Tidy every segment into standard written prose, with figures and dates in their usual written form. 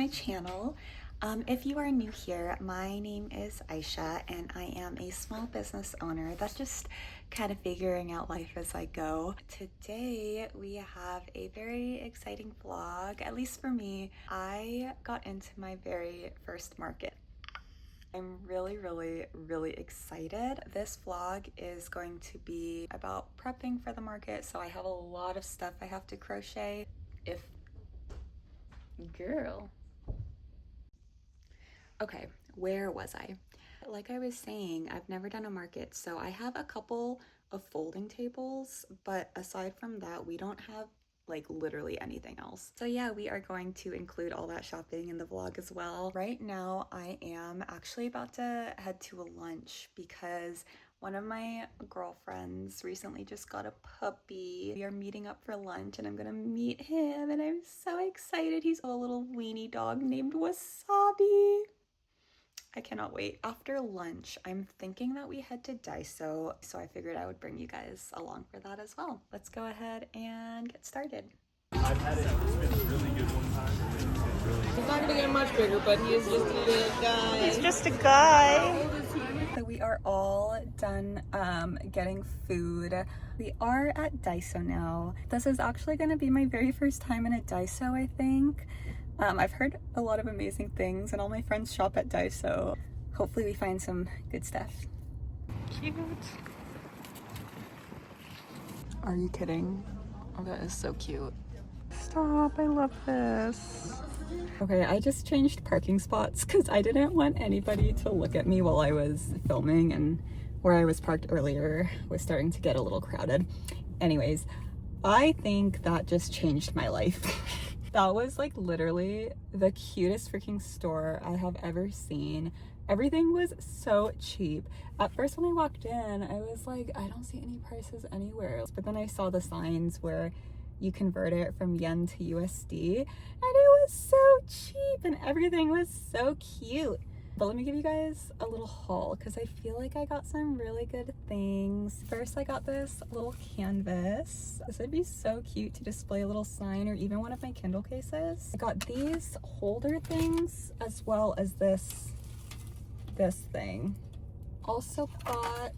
my channel. If you are new here, my name is Aisha and I am a small business owner that's just kind of figuring out life as I go. Today we have a very exciting vlog, at least for me. I got into my very first market. I'm really excited. This vlog is going to be about prepping for the market, so I have a lot of stuff I have to crochet. Girl. Okay, where was I? Like I was saying, I've never done a market, so I have a couple of folding tables, but aside from that, we don't have like literally anything else. So yeah, we are going to include all that shopping in the vlog as well. Right now, I am actually about to head to a lunch because one of my girlfriends recently just got a puppy. We are meeting up for lunch and I'm gonna meet him and I'm so excited. He's a little weenie dog named Wasabi. I cannot wait. After lunch, I'm thinking that we head to Daiso, so I figured I would bring you guys along for that as well. Let's go ahead and get started. I've had it. It's been really good one time. He's not gonna get much bigger, but he is just a little guy. He's just a guy. So we are all done getting food. We are at Daiso now. This is actually going to be my very first time in a Daiso, I think. I've heard a lot of amazing things and all my friends shop at Daiso. Hopefully we find some good stuff. Cute. Are you kidding? Oh, that is so cute. Stop, I love this. Okay, I just changed parking spots because I didn't want anybody to look at me while I was filming, and where I was parked earlier was starting to get a little crowded. Anyways, I think that just changed my life. That was like literally the cutest freaking store I have ever seen. Everything was so cheap. At first when I walked in, I was like, I don't see any prices anywhere. But then I saw the signs where you convert it from yen to USD and it was so cheap and everything was so cute. But let me give you guys a little haul because I feel like I got some really good things. First, I got this little canvas. This would be so cute to display a little sign or even one of my Kindle cases. I got these holder things as well as this thing. Also got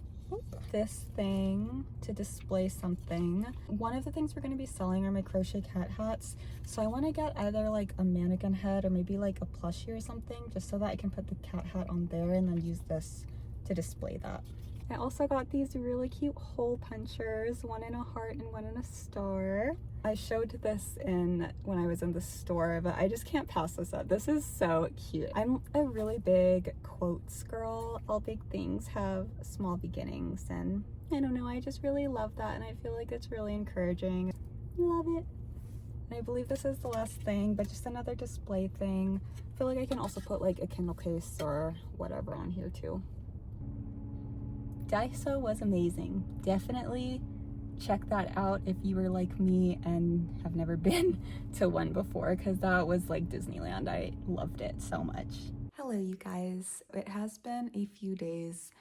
this thing to display something. One of the things we're going to be selling are my crochet cat hats, so I want to get either like a mannequin head or maybe like a plushie or something, just so that I can put the cat hat on there and then use this to display that. I also got these really cute hole punchers, one in a heart and one in a star. I showed this when I was in the store, but I just can't pass this up. This is so cute. I'm a really big quotes girl. All big things have small beginnings, and I don't know, I just really love that, and I feel like it's really encouraging. Love it. And I believe this is the last thing, but just another display thing. I feel like I can also put like a Kindle case or whatever on here too. Daiso was amazing. Definitely check that out if you were like me and have never been to one before, because that was like Disneyland. I loved it so much. Hello you guys. It has been a few days.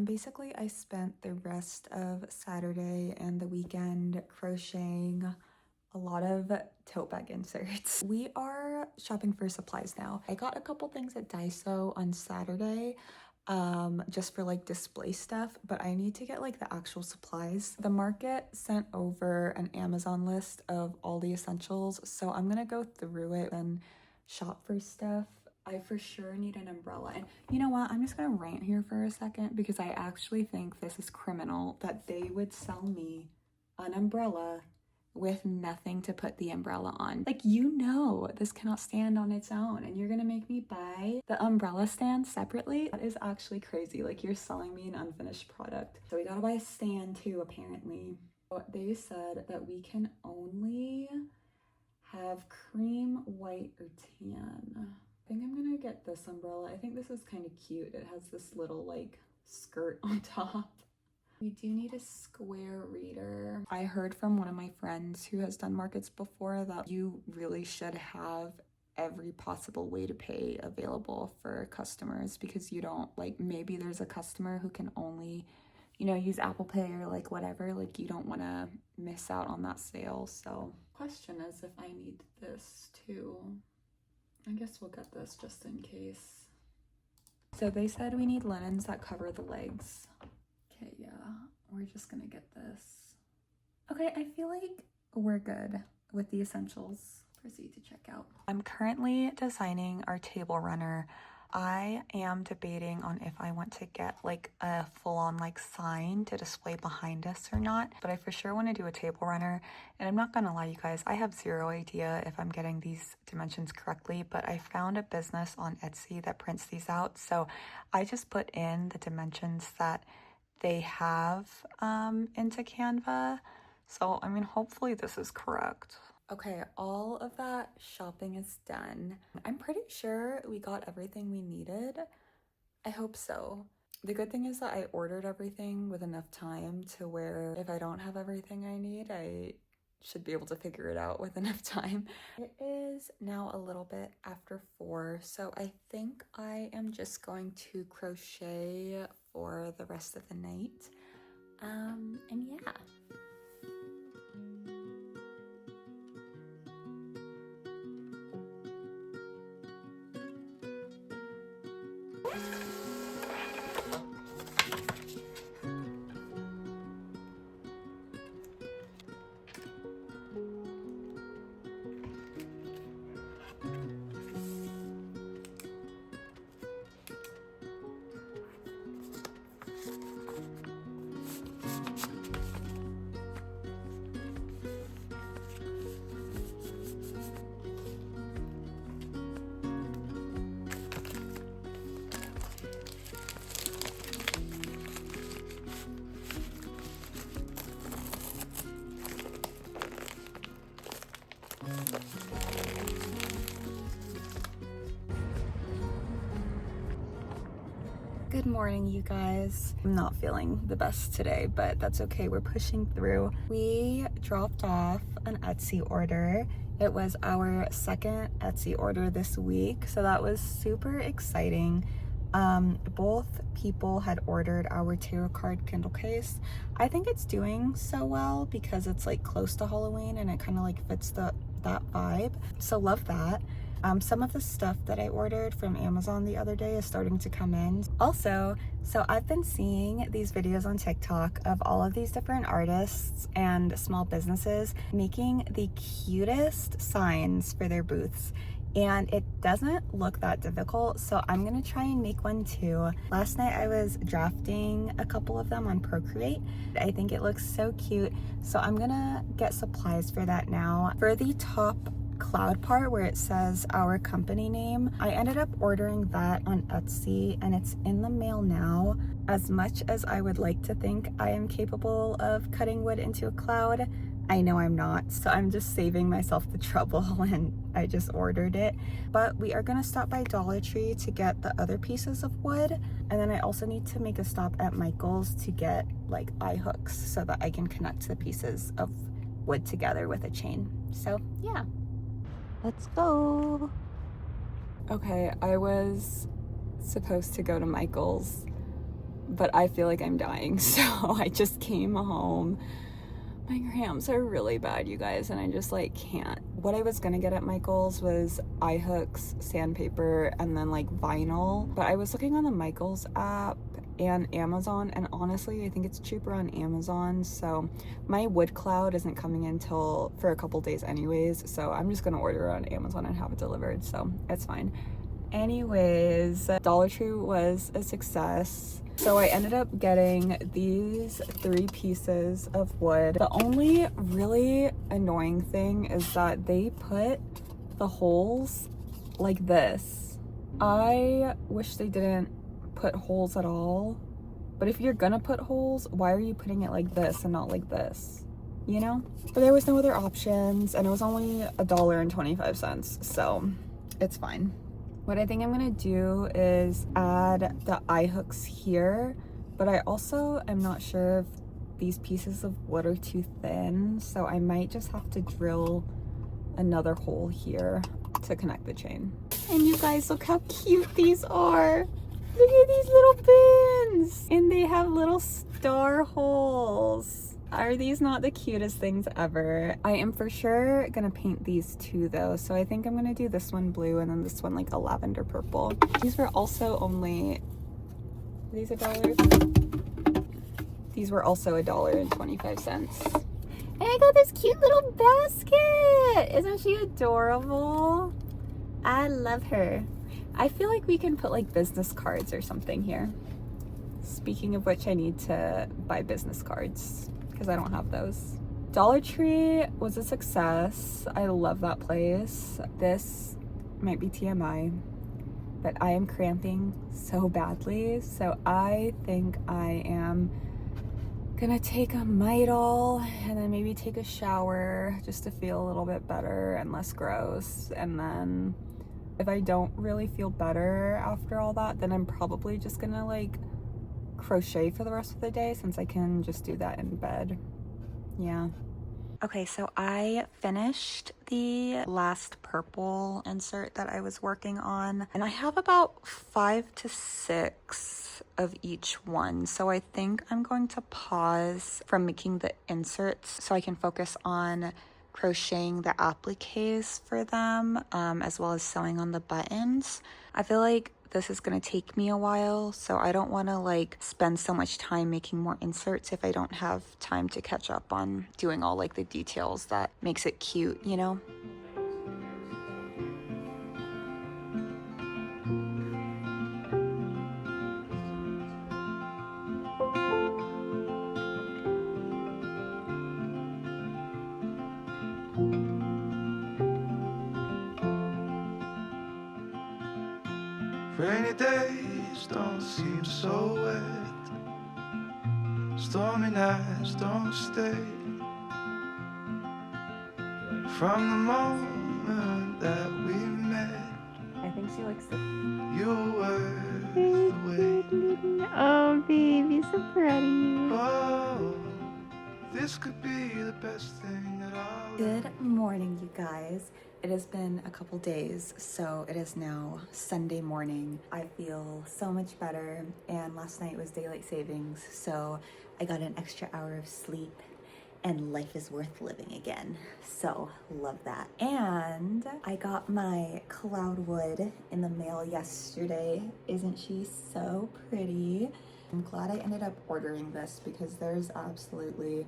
Basically I spent the rest of Saturday and the weekend crocheting a lot of tote bag inserts. We are shopping for supplies now. I got a couple things at Daiso on Saturday, just for like display stuff, but I need to get like the actual supplies. The market sent over an Amazon list of all the essentials, so I'm gonna go through it and shop for stuff. I for sure need an umbrella, and you know what, I'm just gonna rant here for a second because I actually think this is criminal that they would sell me an umbrella with nothing to put the umbrella on. Like, you know this cannot stand on its own and you're gonna make me buy the umbrella stand separately? That is actually crazy. Like, you're selling me an unfinished product. So we gotta buy a stand too, apparently. They said that we can only have cream, white, or tan. I think I'm gonna get this umbrella. I think this is kind of cute. It has this little like skirt on top. We do need a square reader. I heard from one of my friends who has done markets before that you really should have every possible way to pay available for customers, because you don't, like, maybe there's a customer who can only, you know, use Apple Pay or like whatever, like you don't want to miss out on that sale. So question is if I need this too. I guess we'll get this just in case. So they said we need linens that cover the legs. Okay, yeah, we're just gonna get this. Okay, I feel like we're good with the essentials. Proceed to check out. I'm currently designing our table runner. I am debating on if I want to get like a full-on like sign to display behind us or not, but I for sure want to do a table runner. And I'm not gonna lie, you guys, I have zero idea if I'm getting these dimensions correctly, but I found a business on Etsy that prints these out, so I just put in the dimensions that they have into Canva. So I mean, hopefully this is correct. Okay, all of that shopping is done. I'm pretty sure we got everything we needed. I hope so. The good thing is that I ordered everything with enough time to where if I don't have everything I need, I should be able to figure it out with enough time. It is now a little bit after 4, so I think I am just going to crochet for the rest of the night. And yeah. Good morning, you guys. I'm not feeling the best today, but that's okay. We're pushing through. We dropped off an Etsy order. It was our second Etsy order this week, so that was super exciting. Both people had ordered our tarot card Kindle case. I think it's doing so well because it's like close to Halloween and it kind of like fits that vibe. So love that. Some of the stuff that I ordered from Amazon the other day is starting to come in. Also, so I've been seeing these videos on TikTok of all of these different artists and small businesses making the cutest signs for their booths. And it doesn't look that difficult, so I'm gonna try and make one too. Last night I was drafting a couple of them on Procreate. I think it looks so cute, so I'm gonna get supplies for that now. For the top cloud part where it says our company name, I ended up ordering that on Etsy and it's in the mail now. As much as I would like to think I am capable of cutting wood into a cloud, I know I'm not, so I'm just saving myself the trouble and I just ordered it. But we are gonna stop by Dollar Tree to get the other pieces of wood, and then I also need to make a stop at Michael's to get like eye hooks so that I can connect the pieces of wood together with a chain. So yeah, let's go. Okay, I was supposed to go to Michael's, but I feel like I'm dying, so I just came home. My cramps are really bad, you guys, and I just like can't. What I was gonna get at Michael's was eye hooks, sandpaper, and then like vinyl. But I was looking on the Michael's app and Amazon, and honestly, I think it's cheaper on Amazon. So my wood cloud isn't coming in till for a couple days anyways. So I'm just gonna order it on Amazon and have it delivered. So it's fine. Anyways, Dollar Tree was a success. So I ended up getting these 3 pieces of wood. The only really annoying thing is that they put the holes like this. I wish they didn't put holes at all, but if you're gonna put holes, why are you putting it like this and not like this? You know? But there was no other options and it was only $1.25, so it's fine. What I think I'm gonna do is add the eye hooks here, but I also am not sure if these pieces of wood are too thin, so I might just have to drill another hole here to connect the chain. And you guys, look how cute these are. Look at these little pins, and they have little star holes. Are these not the cutest things ever? I am for sure gonna paint these two though. So I think I'm gonna do this one blue and then this one like a lavender purple. These were also only, are these $1? These were also $1.25. And I got this cute little basket. Isn't she adorable? I love her. I feel like we can put like business cards or something here. Speaking of which, I need to buy business cards because I don't have those. Dollar Tree was a success. I love that place. This might be TMI, but I am cramping so badly. So I think I am gonna take a Midol and then maybe take a shower just to feel a little bit better and less gross. And then if I don't really feel better after all that, then I'm probably just gonna like crochet for the rest of the day since I can just do that in bed. Yeah. Okay, so I finished the last purple insert that I was working on, and I have about 5 to 6 of each one. So I think I'm going to pause from making the inserts so I can focus on crocheting the appliques for them, as well as sewing on the buttons. I feel like this is gonna take me a while, so I don't wanna like spend so much time making more inserts if I don't have time to catch up on doing all like the details that makes it cute, you know? Rainy days don't seem so wet. Stormy nights don't stay. From the moment that we met, I think she likes it. you were worth the wait. Oh, baby, so pretty. Oh, this could be the best thing that I'll Good morning, you guys. It has been a couple days, so it is now Sunday morning. I feel so much better, and last night was daylight savings, so I got an extra hour of sleep, and life is worth living again. So, love that. And I got my cloud wood in the mail yesterday. Isn't she so pretty? I'm glad I ended up ordering this because there's absolutely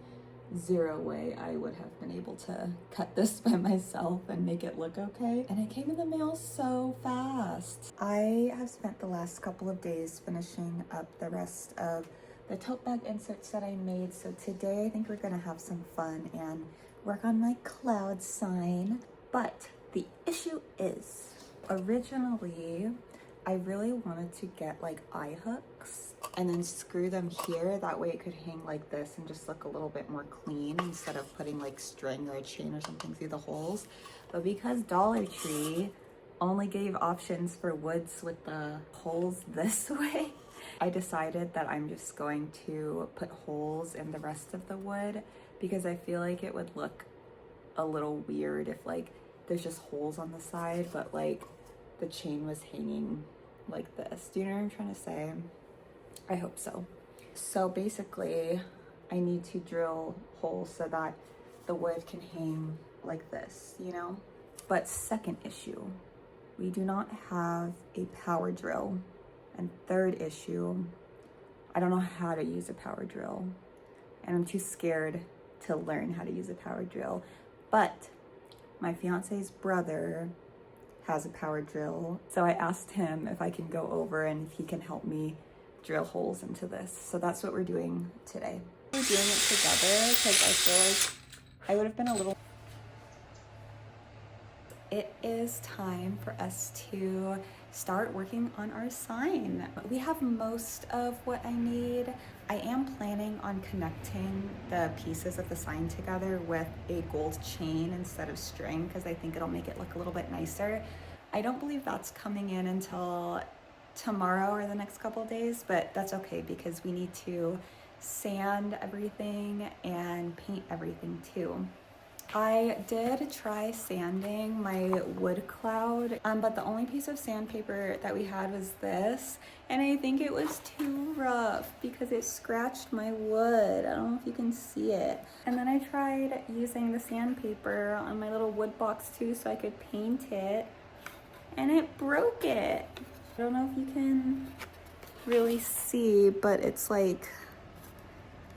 zero way I would have been able to cut this by myself and make it look okay. And it came in the mail so fast. I have spent the last couple of days finishing up the rest of the tote bag inserts that I made. So today I think we're gonna have some fun and work on my cloud sign. But the issue is, originally, I really wanted to get like eye hooks and then screw them here. That way it could hang like this and just look a little bit more clean instead of putting like string or a chain or something through the holes. But because Dollar Tree only gave options for woods with the holes this way, I decided that I'm just going to put holes in the rest of the wood because I feel like it would look a little weird if like there's just holes on the side, but like the chain was hanging like this. Do you know what I'm trying to say? I hope so. So basically, I need to drill holes so that the wood can hang like this, you know? But second issue, we do not have a power drill. And third issue, I don't know how to use a power drill. And I'm too scared to learn how to use a power drill. But my fiance's brother has a power drill. So I asked him if I can go over and if he can help me drill holes into this. So that's what we're doing today. We're doing it together because I feel like I would have been a little... It is time for us to start working on our sign. We have most of what I need. I am planning on connecting the pieces of the sign together with a gold chain instead of string because I think it'll make it look a little bit nicer. I don't believe that's coming in until tomorrow or the next couple days, but that's okay because we need to sand everything and paint everything too. I did try sanding my wood cloud, but the only piece of sandpaper that we had was this, and I think it was too rough because it scratched my wood. I don't know if you can see it. And then I tried using the sandpaper on my little wood box too so I could paint it, and it broke it. I don't know if you can really see, but it's like,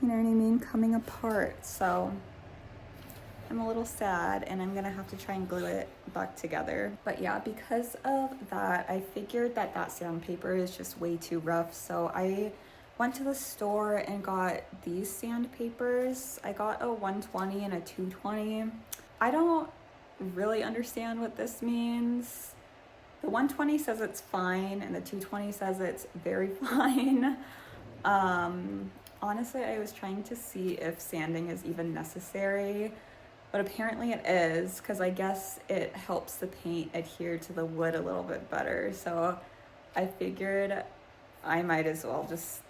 you know what I mean, coming apart. So I'm a little sad, and I'm gonna have to try and glue it back together. But yeah, because of that, I figured that sandpaper is just way too rough. So I went to the store and got these sandpapers. I got a 120 and a 220. I don't really understand what this means. The 120 says it's fine, and the 220 says it's very fine. Honestly, I was trying to see if sanding is even necessary, but apparently it is, because I guess it helps the paint adhere to the wood a little bit better. So I figured I might as well just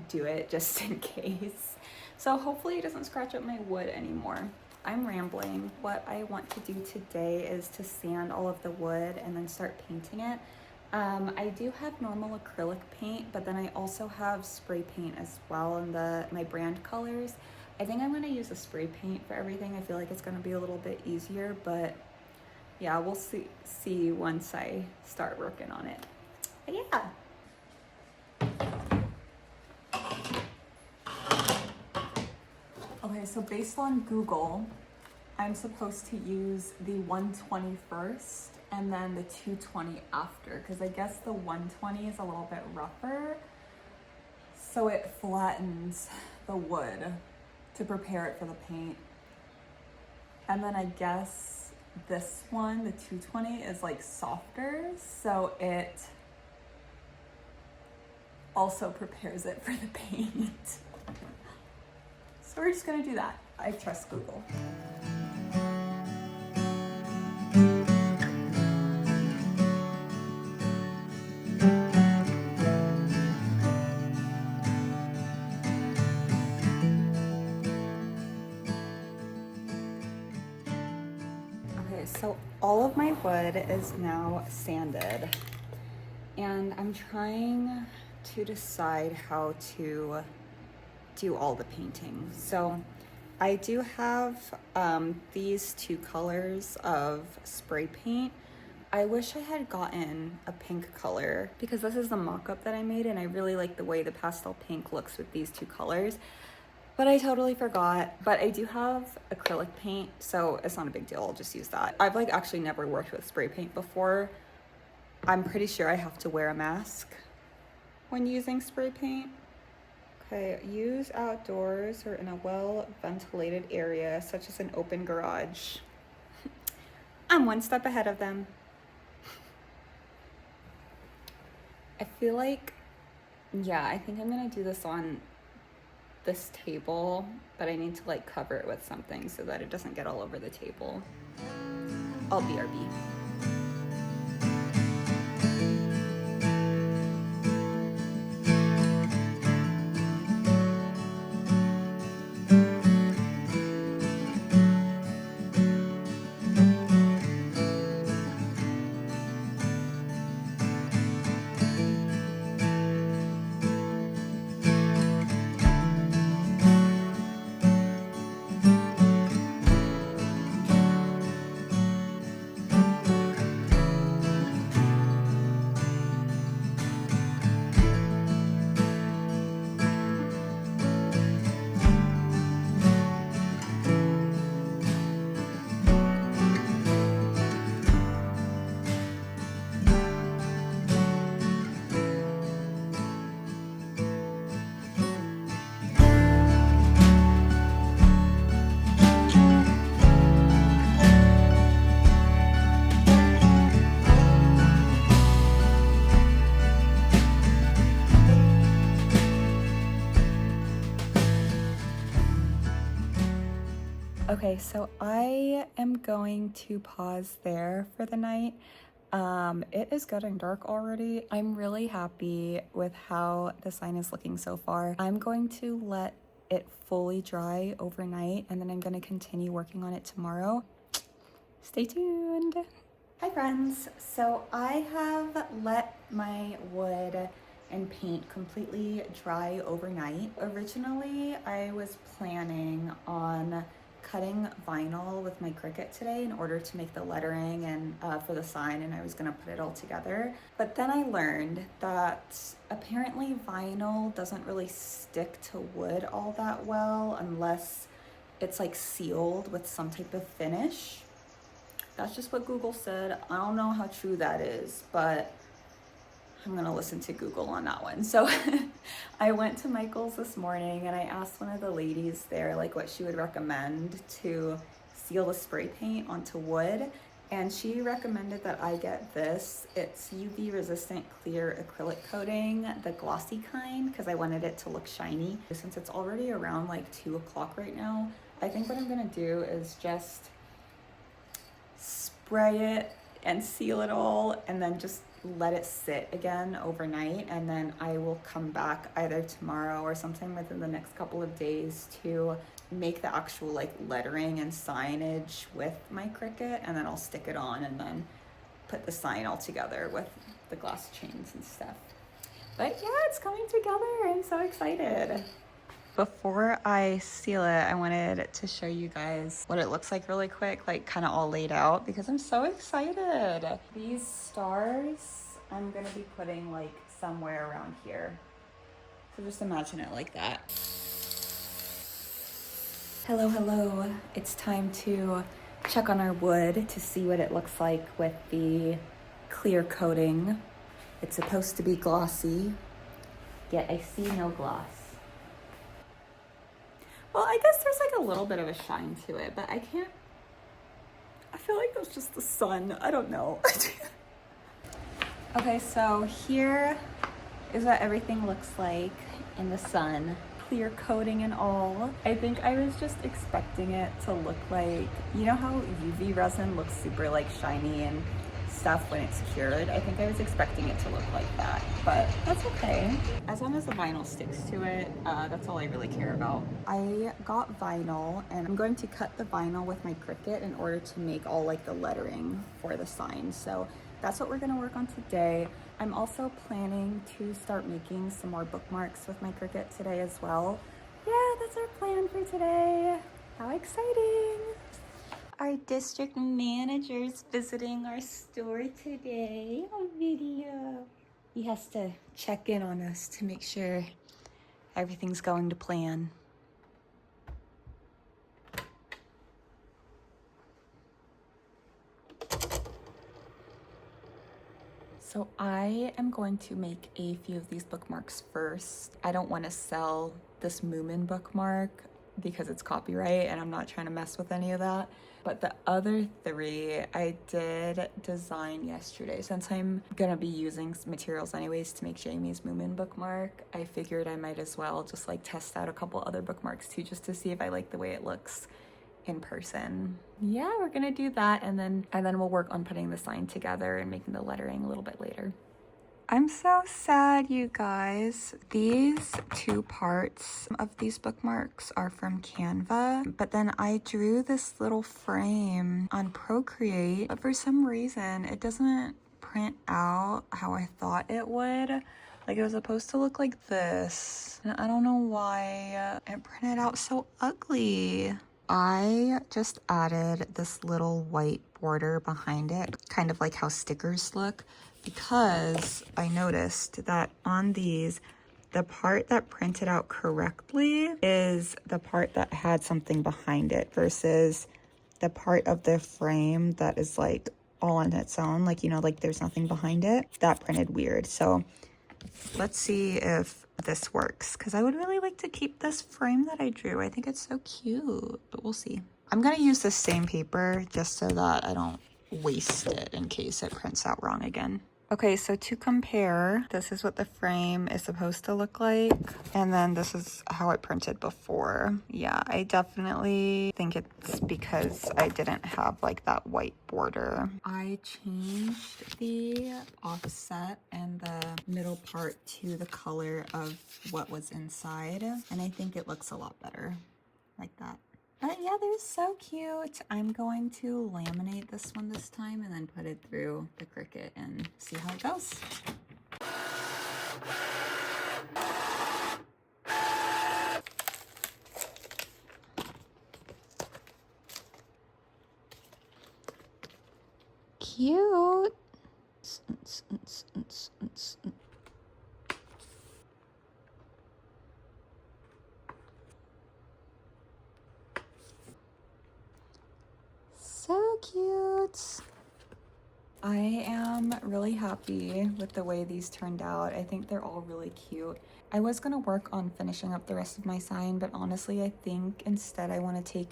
do it just in case. So hopefully it doesn't scratch up my wood anymore. I'm rambling. What I want to do today is to sand all of the wood and then start painting it. I do have normal acrylic paint, but then I also have spray paint as well in my brand colors. I think I'm gonna use a spray paint for everything. I feel like it's gonna be a little bit easier, but yeah, we'll see once I start working on it. But yeah. Okay, so based on Google, I'm supposed to use the 120 first and then the 220 after, because I guess the 120 is a little bit rougher, so it flattens the wood to prepare it for the paint. And then I guess this one, the 220, is like softer, so it also prepares it for the paint. So we're just gonna do that. I trust Google. Okay, so all of my wood is now sanded, and I'm trying to decide how to do all the painting. So I do have these two colors of spray paint. I wish I had gotten a pink color because this is the mock-up that I made, and I really like the way the pastel pink looks with these two colors, but I totally forgot. But I do have acrylic paint, so it's not a big deal. I'll just use that. I've like actually never worked with spray paint before. I'm pretty sure I have to wear a mask when using spray paint. Okay, use outdoors or in a well-ventilated area, such as an open garage. I'm one step ahead of them. I feel like, yeah, I think I'm gonna do this on this table, but I need to like cover it with something so that it doesn't get all over the table. I'll BRB. Okay, so I am going to pause there for the night. It is getting dark already. I'm really happy with how the sign is looking so far. I'm going to let it fully dry overnight, and then I'm gonna continue working on it tomorrow. Stay tuned. Hi friends, so I have let my wood and paint completely dry overnight. Originally, I was planning on cutting vinyl with my Cricut today in order to make the lettering and for the sign, and I was gonna put it all together. But then I learned that apparently vinyl doesn't really stick to wood all that well unless it's like sealed with some type of finish. That's just what Google said. I don't know how true that is, but I'm gonna listen to Google on that one. So I went to Michael's this morning and I asked one of the ladies there like what she would recommend to seal the spray paint onto wood. And she recommended that I get this. It's UV resistant clear acrylic coating, the glossy kind, because I wanted it to look shiny. Since it's already around like 2 o'clock right now, I think what I'm gonna do is just spray it and seal it all and then just let it sit again overnight, and then I will come back either tomorrow or sometime within the next couple of days to make the actual like lettering and signage with my Cricut, and then I'll stick it on and then put the sign all together with the glass chains and stuff. But yeah, it's coming together. I'm so excited. Before I seal it, I wanted to show you guys what it looks like really quick, like kind of all laid out, because I'm so excited. These stars, I'm gonna be putting like somewhere around here. So just imagine it like that. Hello, hello. It's time to check on our wood to see what it looks like with the clear coating. It's supposed to be glossy, yet I see no gloss. Well, I guess there's like a little bit of a shine to it, but I feel like that's just the sun. I don't know. Okay, so here is what everything looks like in the sun. Clear coating and all. I think I was just expecting it to look like, you know how UV resin looks super like shiny and stuff when it's cured? I think I was expecting it to look like that, but that's okay. As long as the vinyl sticks to it, that's all I really care about. I got vinyl and I'm going to cut the vinyl with my Cricut in order to make all like the lettering for the sign. So that's what we're gonna work on today. I'm also planning to start making some more bookmarks with my Cricut today as well. Yeah, that's our plan for today. How exciting. Our district manager's visiting our store today on video. He has to check in on us to make sure everything's going to plan. So I am going to make a few of these bookmarks first. I don't want to sell this Moomin bookmark because it's copyright and I'm not trying to mess with any of that. But the other 3 I did design yesterday. Since I'm gonna be using materials anyways to make Jamie's Moomin bookmark, I figured I might as well just like test out a couple other bookmarks too, just to see if I like the way it looks in person. Yeah, we're gonna do that, and then we'll work on putting the sign together and making the lettering a little bit later. I'm so sad, you guys. These 2 parts of these bookmarks are from Canva, but then I drew this little frame on Procreate, but for some reason it doesn't print out how I thought it would. Like it was supposed to look like this, and I don't know why it printed out so ugly. I just added this little white border behind it, kind of like how stickers look, because I noticed that on these, the part that printed out correctly is the part that had something behind it versus the part of the frame that is like all on its own, like, you know, like there's nothing behind it. That printed weird. So let's see if this works, because I would really like to keep this frame that I drew. I think it's so cute, but we'll see. I'm gonna use the same paper just so that I don't waste it in case it prints out wrong again. Okay, so to compare, this is what the frame is supposed to look like. And then this is how it printed before. Yeah, I definitely think it's because I didn't have like that white border. I changed the offset and the middle part to the color of what was inside. And I think it looks a lot better like that. But yeah, they're so cute. I'm going to laminate this one this time and then put it through the Cricut and see how it goes. Cute. So cute. I am really happy with the way these turned out. I think they're all really cute. I was gonna work on finishing up the rest of my sign, but honestly, I think instead I want to take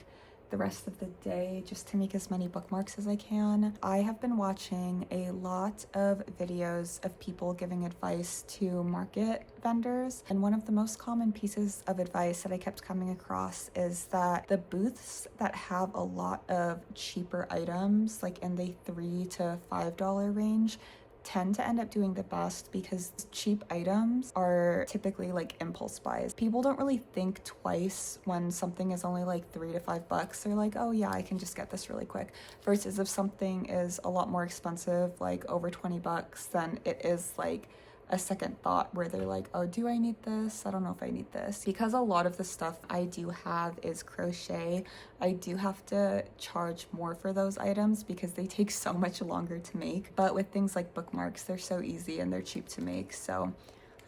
the rest of the day just to make as many bookmarks as I can. I have been watching a lot of videos of people giving advice to market vendors, and one of the most common pieces of advice that I kept coming across is that the booths that have a lot of cheaper items, like in the $3 to $5 range, tend to end up doing the best because cheap items are typically like impulse buys. People don't really think twice when something is only like $3 to $5. They're like, oh yeah, I can just get this really quick. Versus if something is a lot more expensive, like over $20, then it is like a second thought where they're like, oh, do I need this? I don't know if I need this. Because a lot of the stuff I do have is crochet, I do have to charge more for those items because they take so much longer to make. But with things like bookmarks, they're so easy and they're cheap to make. So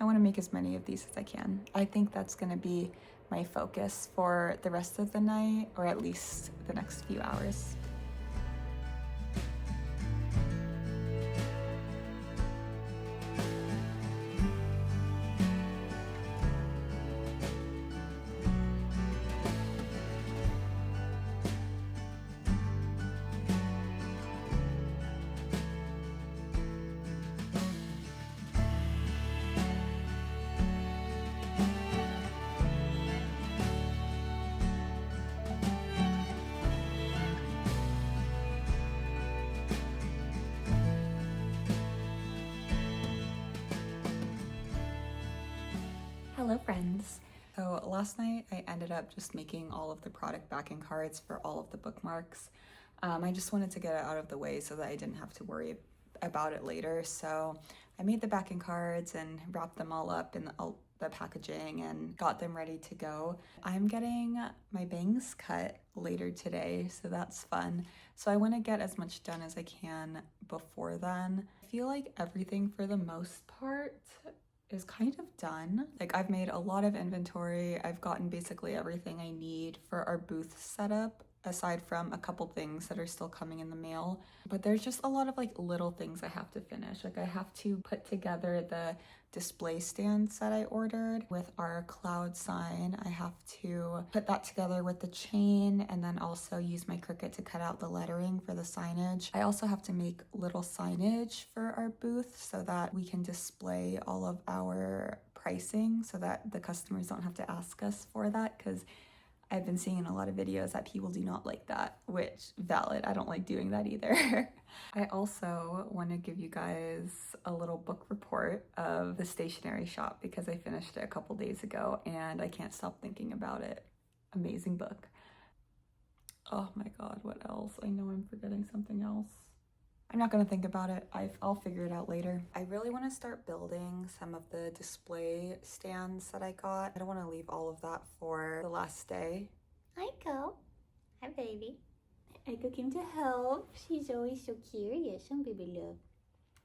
I want to make as many of these as I can. I think that's going to be my focus for the rest of the night, or at least the next few hours. Hello friends. So last night I ended up just making all of the product backing cards for all of the bookmarks. I just wanted to get it out of the way so that I didn't have to worry about it later. So I made the backing cards and wrapped them all up in the packaging and got them ready to go. I'm getting my bangs cut later today, so that's fun. So I want to get as much done as I can before then. I feel like everything for the most part is kind of done. Like I've made a lot of inventory. I've gotten basically everything I need for our booth setup, aside from a couple things that are still coming in the mail. But there's just a lot of like little things I have to finish. Like I have to put together the display stands that I ordered with our cloud sign. I have to put that together with the chain and then also use my Cricut to cut out the lettering for the signage. I also have to make little signage for our booth so that we can display all of our pricing so that the customers don't have to ask us for that, because I've been seeing in a lot of videos that people do not like that, which valid. I don't like doing that either. I also want to give you guys a little book report of the Stationery Shop because I finished it a couple days ago and I can't stop thinking about it. Amazing book. Oh my God, what else? I know I'm forgetting something else. I'm not gonna think about it. I'll figure it out later. I really want to start building some of the display stands that I got. I don't want to leave all of that for the last day. Aiko. Hi, baby. Aiko came to help. She's always so curious, huh, baby love?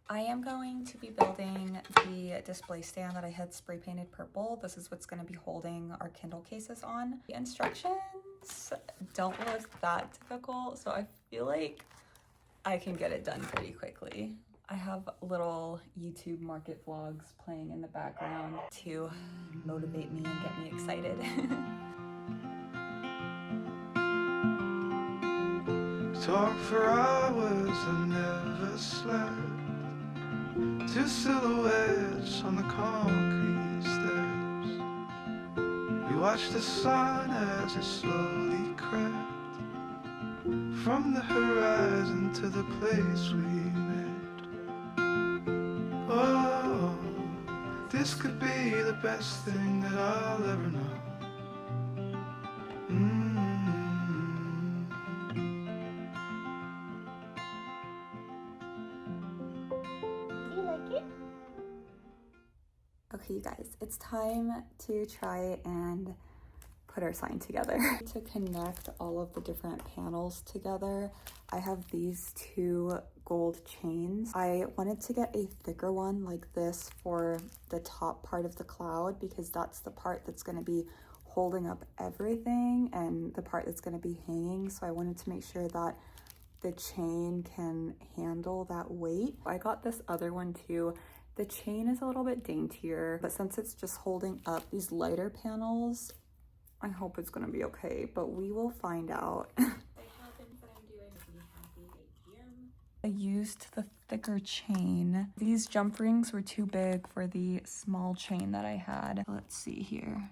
I am going to be building the display stand that I had spray painted purple. This is what's going to be holding our Kindle cases on. The instructions don't look that difficult, so I feel like I can get it done pretty quickly. I have little YouTube market vlogs playing in the background to motivate me and get me excited. Talk for hours and never slept. Two silhouettes on the concrete steps. We watched the sun as it slowly crept from the horizon to the place we met. Oh, this could be the best thing that I'll ever know. Do you like it? Okay, you guys, it's time to try and put our sign together. To connect all of the different panels together, I have these two gold chains. I wanted to get a thicker one like this for the top part of the cloud because that's the part that's going to be holding up everything and the part that's going to be hanging. So I wanted to make sure that the chain can handle that weight. I got this other one too. The chain is a little bit daintier, but since it's just holding up these lighter panels, I hope it's gonna be okay, but we will find out. I used the thicker chain. These jump rings were too big for the small chain that I had. Let's see here.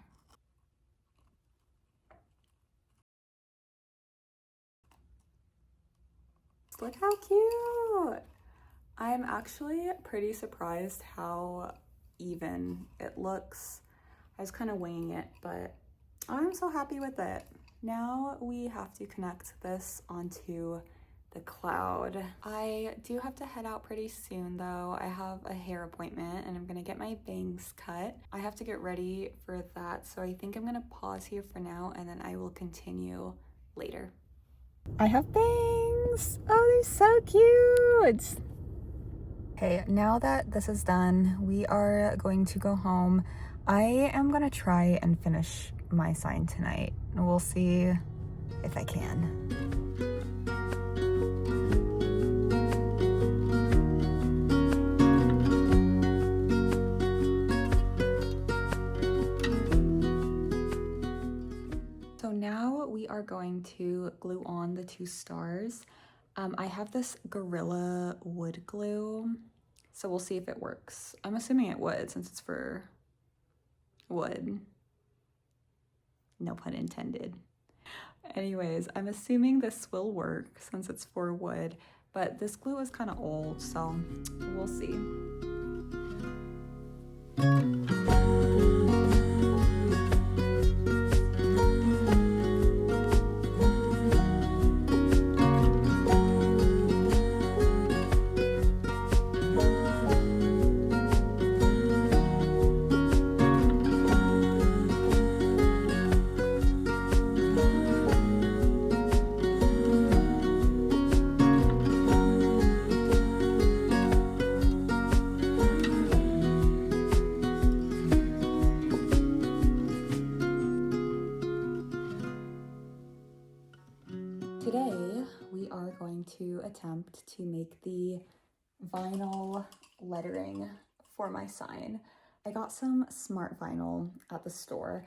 Look how cute! I'm actually pretty surprised how even it looks. I was kind of winging it, but I'm so happy with it. Now we have to connect this onto the cloud. I do have to head out pretty soon though. I have a hair appointment and I'm gonna get my bangs cut. I have to get ready for that, so I think I'm gonna pause here for now and then I will continue later. I have bangs! Oh, they're so cute! Okay, now that this is done, we are going to go home. I am gonna try and finish my sign tonight. We'll see if I can. So now we are going to glue on the two stars. I have this Gorilla wood glue, so we'll see if it works. I'm assuming it would since it's for wood. No pun intended. Anyways, I'm assuming this will work since it's for wood, but this glue is kind of old, so we'll see. Today, we are going to attempt to make the vinyl lettering for my sign. I got some smart vinyl at the store.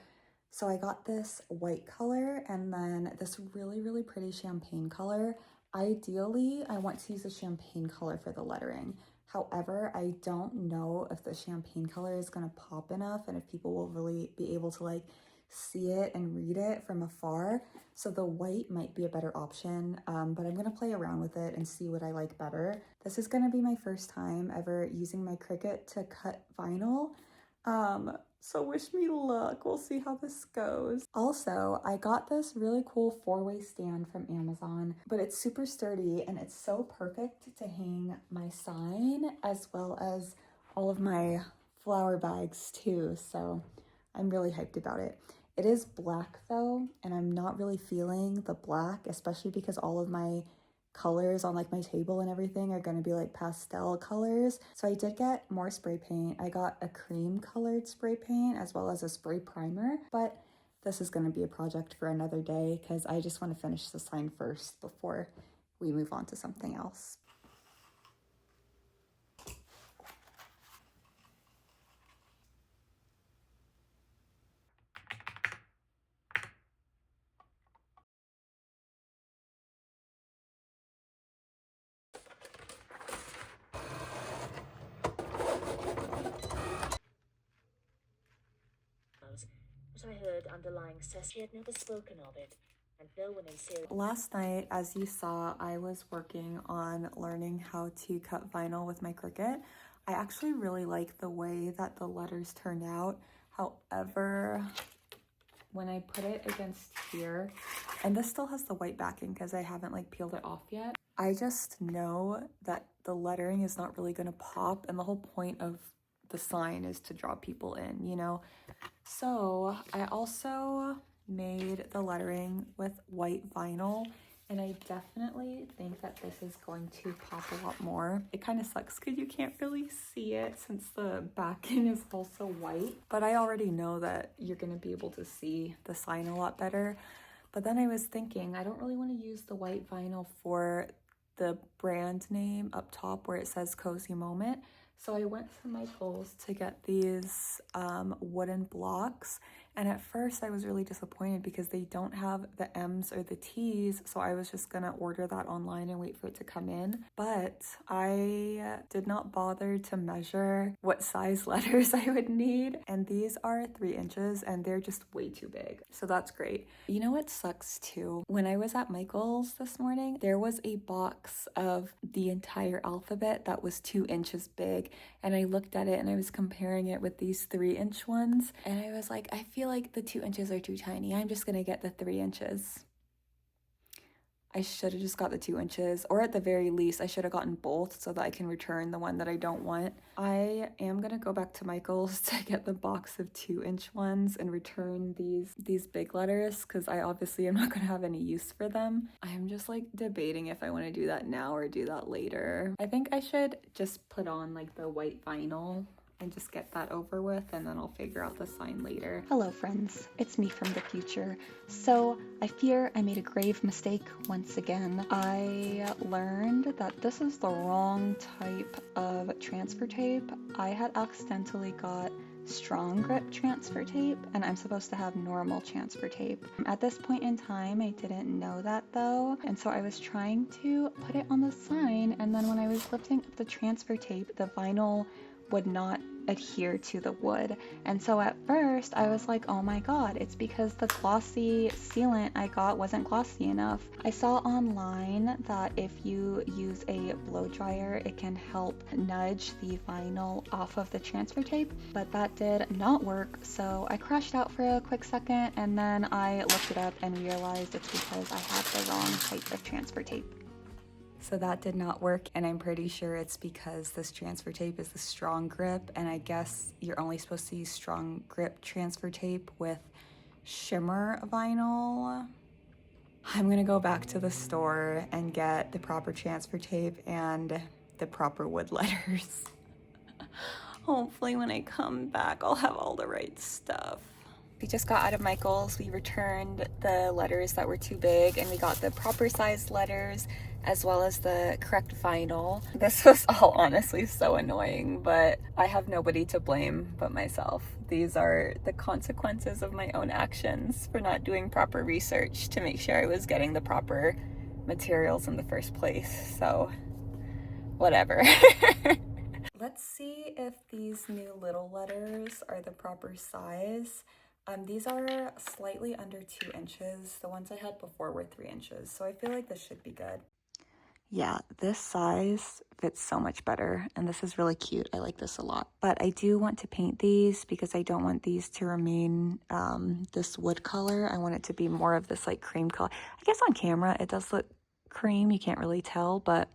So I got this white color and then this really, really pretty champagne color. Ideally, I want to use a champagne color for the lettering. However, I don't know if the champagne color is gonna pop enough and if people will really be able to like see it and read it from afar. So the white might be a better option, but I'm gonna play around with it and see what I like better. This is gonna be my first time ever using my Cricut to cut vinyl. So wish me luck. We'll see how this goes. Also, I got this really cool 4-way stand from Amazon, but it's super sturdy and it's so perfect to hang my sign as well as all of my flower bags too. So I'm really hyped about it. It is black though, and I'm not really feeling the black, especially because all of my colors on like my table and everything are going to be like pastel colors. So I did get more spray paint. I got a cream colored spray paint as well as a spray primer, but this is going to be a project for another day because I just want to finish the sign first before we move on to something else. was, but I heard underlying she had never spoken of it, and no one in serious. Last night, as you saw, I was working on learning how to cut vinyl with my Cricut. I actually really like the way that the letters turned out. However, when I put it against here, and this still has the white backing because I haven't like peeled it off yet, I just know that the lettering is not really gonna pop, and the whole point of the sign is to draw people in, you know? So I also made the lettering with white vinyl, and I definitely think that this is going to pop a lot more. It kind of sucks because you can't really see it since the backing is also white, but I already know that you're gonna be able to see the sign a lot better. But then I was thinking, I don't really want to use the white vinyl for the brand name up top where it says Cozy Moment. So I went to Michael's to get these wooden blocks, and at first I was really disappointed because they don't have the M's or the T's, so I was just gonna order that online and wait for it to come in. But I did not bother to measure what size letters I would need, and these are 3 inches and they're just way too big, so that's great. You know what sucks too? When I was at Michael's this morning, there was a box of the entire alphabet that was 2 inches big. And I looked at it and I was comparing it with these 3-inch ones, and I was like, I feel like the 2 inches are too tiny. I'm just gonna get the 3 inches. I should have just got the 2 inches, or at the very least I should have gotten both so that I can return the one that I don't want. I am gonna go back to Michael's to get the box of 2-inch ones and return these big letters because I obviously am not gonna have any use for them. I'm just like debating if I want to do that now or do that later. I think I should just put on like the white vinyl and just get that over with, and then I'll figure out the sign later. Hello friends, it's me from the future. So I fear I made a grave mistake once again. I learned that this is the wrong type of transfer tape. I had accidentally got strong grip transfer tape and I'm supposed to have normal transfer tape. At this point in time, I didn't know that though, and so I was trying to put it on the sign, and then when I was lifting up the transfer tape, the vinyl would not adhere to the wood. And so at first I was like, oh my god, it's because the glossy sealant I got wasn't glossy enough. I saw online that if you use a blow dryer, it can help nudge the vinyl off of the transfer tape, but that did not work. So I crashed out for a quick second, and then I looked it up and realized it's because I had the wrong type of transfer tape. So that did not work, and I'm pretty sure it's because this transfer tape is the strong grip, and I guess you're only supposed to use strong grip transfer tape with shimmer vinyl. I'm gonna go back to the store and get the proper transfer tape and the proper wood letters. Hopefully when I come back, I'll have all the right stuff. We just got out of Michael's. We returned the letters that were too big, and we got the proper size letters as well as the correct vinyl. This was all honestly so annoying, but I have nobody to blame but myself. These are the consequences of my own actions for not doing proper research to make sure I was getting the proper materials in the first place. So, whatever. Let's see if these new little letters are the proper size. These are slightly under 2 inches. The ones I had before were 3 inches, so I feel like this should be good. Yeah, this size fits so much better, and this is really cute. I like this a lot. But I do want to paint these because I don't want these to remain this wood color. I want it to be more of this like cream color. I guess on camera it does look cream, you can't really tell, but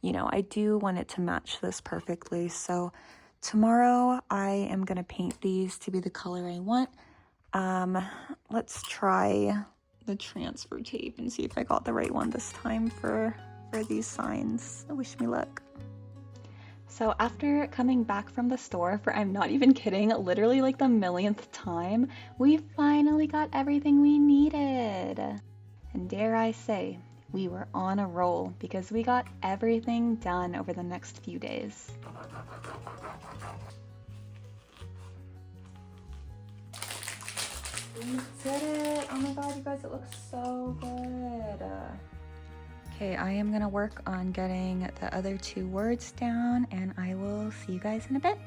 you know, I do want it to match this perfectly. So tomorrow I am gonna paint these to be the color I want. Let's try the transfer tape and see if I got the right one this time for these signs. Wish me luck. So after coming back from the store for, I'm not even kidding, literally like the millionth time, we finally got everything we needed. And dare I say, we were on a roll because we got everything done over the next few days. We did it! Oh my god, you guys, it looks so good. Okay, I am gonna work on getting the other 2 words down, and I will see you guys in a bit.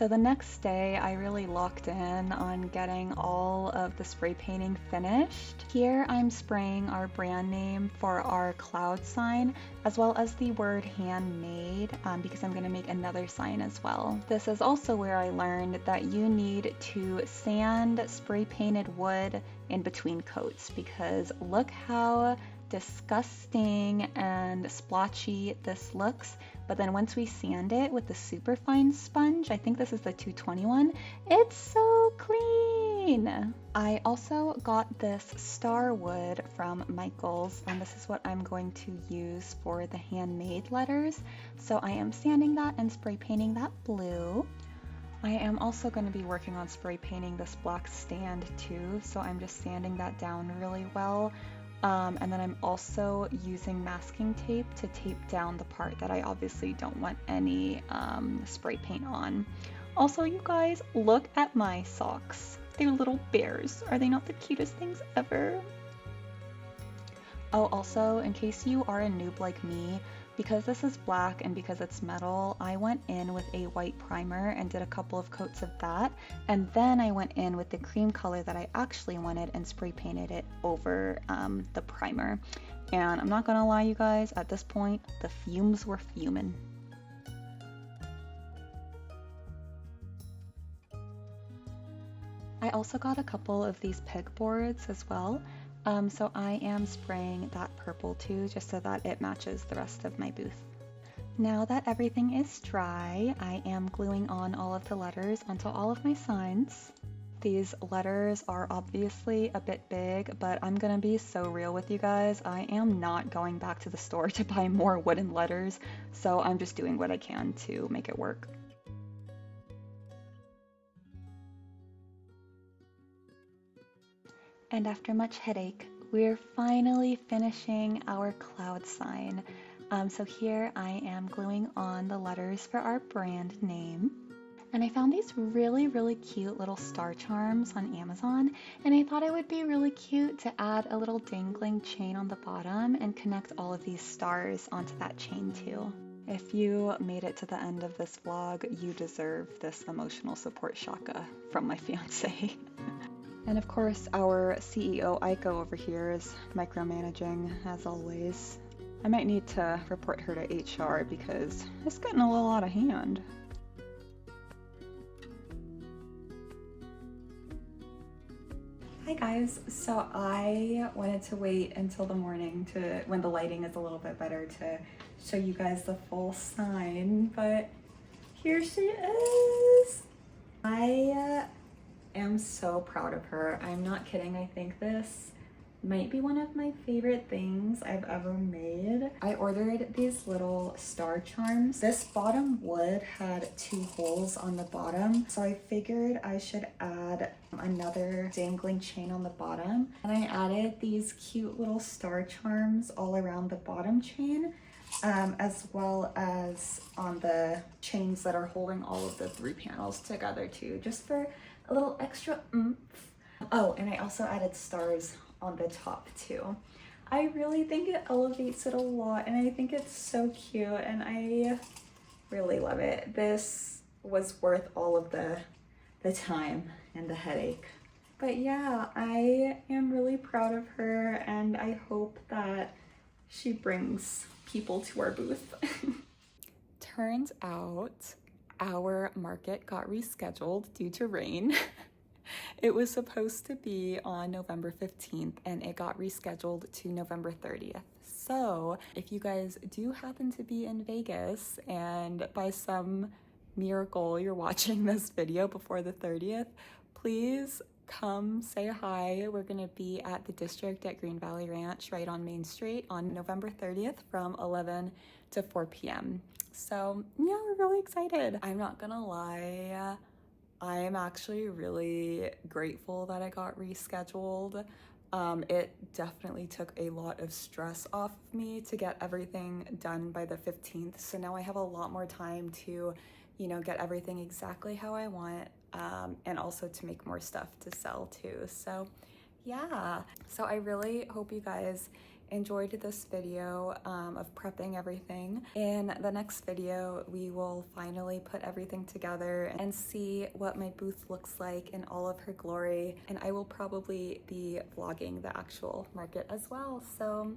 So the next day, I really locked in on getting all of the spray painting finished. Here I'm spraying our brand name for our cloud sign, as well as the word handmade, because I'm going to make another sign as well. This is also where I learned that you need to sand spray painted wood in between coats, because look how disgusting and splotchy this looks. But then once we sand it with the super fine sponge, I think this is the 221, it's so clean. I also got this star wood from Michaels, and this is what I'm going to use for the handmade letters. So I am sanding that and spray painting that blue. I am also going to be working on spray painting this black stand too, so I'm just sanding that down really well. And then I'm also using masking tape to tape down the part that I obviously don't want any spray paint on. Also, you guys, look at my socks. They're little bears. Are they not the cutest things ever? Oh, also, in case you are a noob like me, because this is black and because it's metal, I went in with a white primer and did a couple of coats of that, and then I went in with the cream color that I actually wanted and spray painted it over the primer. And I'm not gonna lie, you guys, at this point, the fumes were fuming. I also got a couple of these pegboards as well. So I am spraying that purple too, just so that it matches the rest of my booth. Now that everything is dry, I am gluing on all of the letters onto all of my signs. These letters are obviously a bit big, but I'm gonna be so real with you guys. I am not going back to the store to buy more wooden letters, so I'm just doing what I can to make it work. And after much headache, we're finally finishing our cloud sign. So here I am gluing on the letters for our brand name. And I found these really cute little star charms on Amazon, and I thought it would be really cute to add a little dangling chain on the bottom and connect all of these stars onto that chain too. If you made it to the end of this vlog, you deserve this emotional support shaka from my fiance. And of course, our CEO Aiko over here is micromanaging as always. I might need to report her to HR because it's getting a little out of hand. Hi guys, so I wanted to wait until the morning when the lighting is a little bit better to show you guys the full sign, but here she is. I am so proud of her. I'm not kidding. I think this might be one of my favorite things I've ever made. I ordered these little star charms. This bottom wood had 2 holes on the bottom, so I figured I should add another dangling chain on the bottom. And I added these cute little star charms all around the bottom chain, as well as on the chains that are holding all of the 3 panels together too, just for a little extra oomph. Oh, and I also added stars on the top too. I really think it elevates it a lot, and I think it's so cute, and I really love it. This was worth all of the time and the headache. But yeah, I am really proud of her, and I hope that she brings people to our booth. Turns out our market got rescheduled due to rain. It was supposed to be on November 15th and it got rescheduled to November 30th. So if you guys do happen to be in Vegas and by some miracle you're watching this video before the 30th, please come say hi. We're gonna be at the District at Green Valley Ranch right on Main Street on November 30th from 11 to 4 p.m. So yeah, we're really excited. I'm not gonna lie, I am actually really grateful that it got rescheduled. It definitely took a lot of stress off of me to get everything done by the 15th. So now I have a lot more time to, you know, get everything exactly how I want, and also to make more stuff to sell too. So yeah, so I really hope you guys enjoyed this video of prepping everything. In the next video, we will finally put everything together and see what my booth looks like in all of her glory. And I will probably be vlogging the actual market as well. So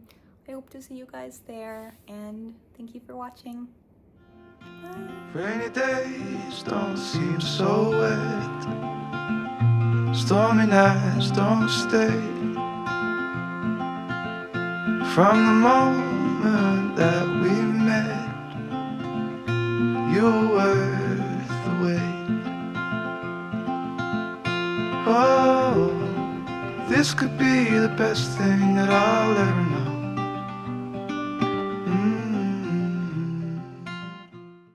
I hope to see you guys there, and thank you for watching. Bye. Rainy days don't seem so wet. Stormy nights don't stay. From the moment that we met, you were worth the wait. Oh, this could be the best thing that I'll ever know.